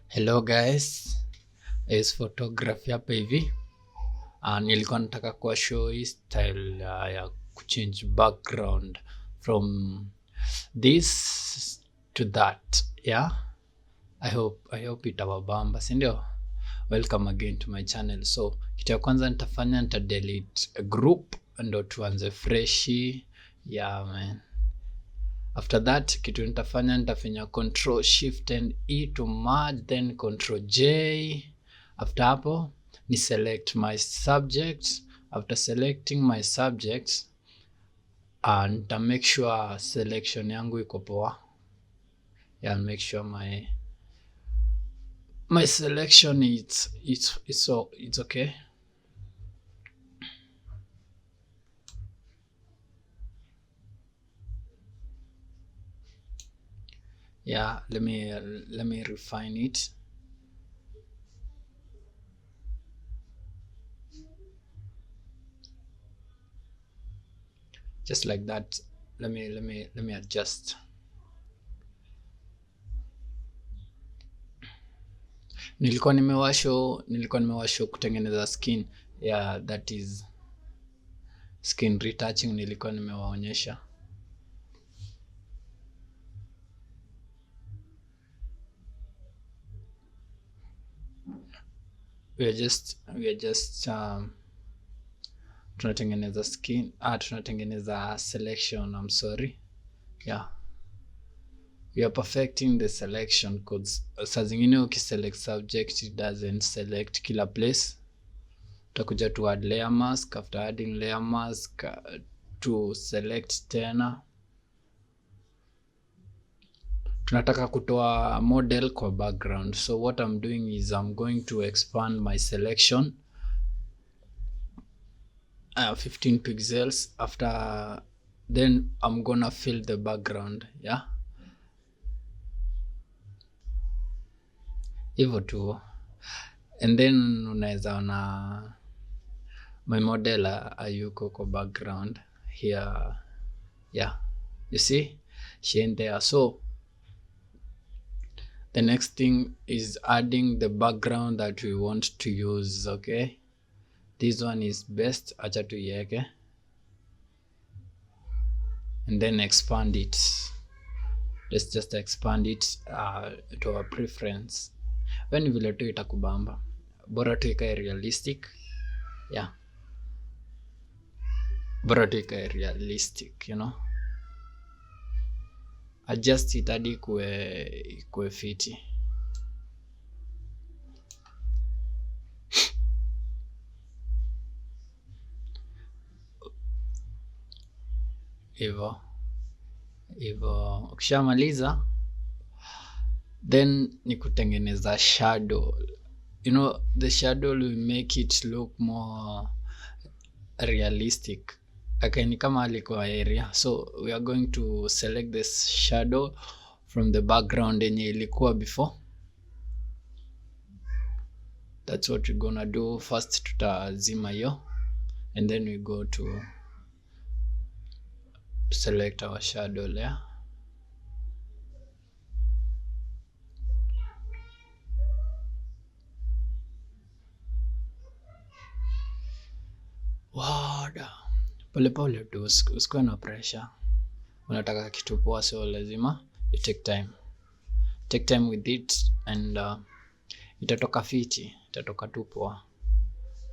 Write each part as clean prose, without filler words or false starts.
Hello guys, is photography hapa hivi. Nilikuwa nataka kuwa show hii style ya kuchange background from this to that. Yeah, I hope itawabamba, si ndio? Welcome again to my channel. So kitu ya kwanza nitafanya, nita delete a group ndo tuanze freshi. Yeah man. After that kitu nitafanya, nitafinya control shift and E to merge, then control J. After hapo ni select my subject. After selecting my subject, nita make sure selection yangu iko poa. Yeah, make sure my selection it's okay. Yeah, let me refine it. Just like that. Let me adjust. Nilikuwa nimewasho kutengeneza skin. Yeah, that is skin retouching, nilikuwa nimewaonyesha. We are just tunatengeneza skin, tunatengeneza selection, I'm sorry. Yeah, we are perfecting the selection codes. Saa zingine ukiselect subject it doesn't select kila place. Utakuja to add layer mask. After adding layer mask, to select tena. Tunataka kutoa model kwa background, so what I'm doing is I'm going to expand my selection 15 pixels. After then I'm gonna fill the background. Yeah, hivyo tu, and then unaweza ona my model ayuko kwa background here. Yeah, you see she ain't there. So the next thing is adding the background that we want to use. Okay, this one is best, acha tuiweke and then expand it. Let's just expand it to our preference. When vile tu itakubamba, bora tu ikae realistic. Yeah, bora tu ikae realistic, you know. Adjust it hadi ikue fiti. Hivyo ukishamaliza, then ni kutengeneza shadow. You know, the shadow will make it look more realistic. Ni kama alikuwa area. So we are going to select this shadow from the background yenye ilikuwa before. That's what we're gonna do. First tutazima hiyo and then we go to select our shadow layer. Wada, pole tu, usikuwe na pressure. Unataka kitu poa, so lazima you take time with it and itatoka fiti, itatoka tu poa.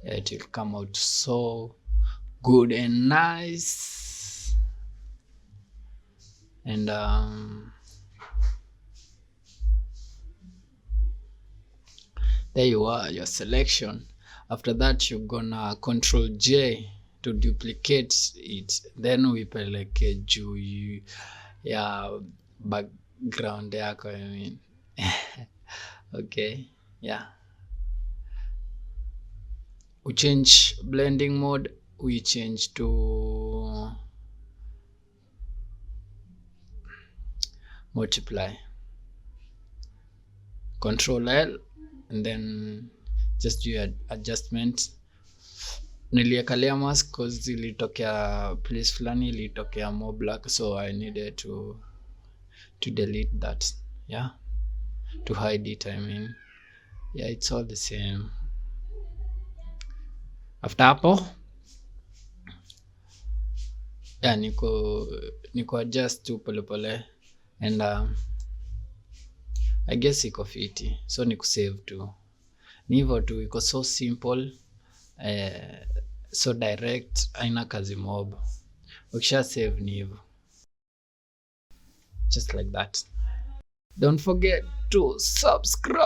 Yeah, it will come out so good and nice. And there you are, your selection. After that you're gonna control J to duplicate it, then uipeleke juu ya background yako, I mean. Okay, yeah. We change blending mode, we change to multiply. Control L and then just do your adjustment. Niliweka layer mask cause ilitokea place fulani ilitokea more black, so I needed to delete that. Yeah, to hide it, I mean. Yeah, it's all the same. After hapo, yeah, niko adjust tu polepole and I guess iko fiti, so ni kusave tu, ni hivyo tu, iko so simple, so direct, haina kazi mob. Ukisha save ni hivyo, just like that. Don't forget to subscribe.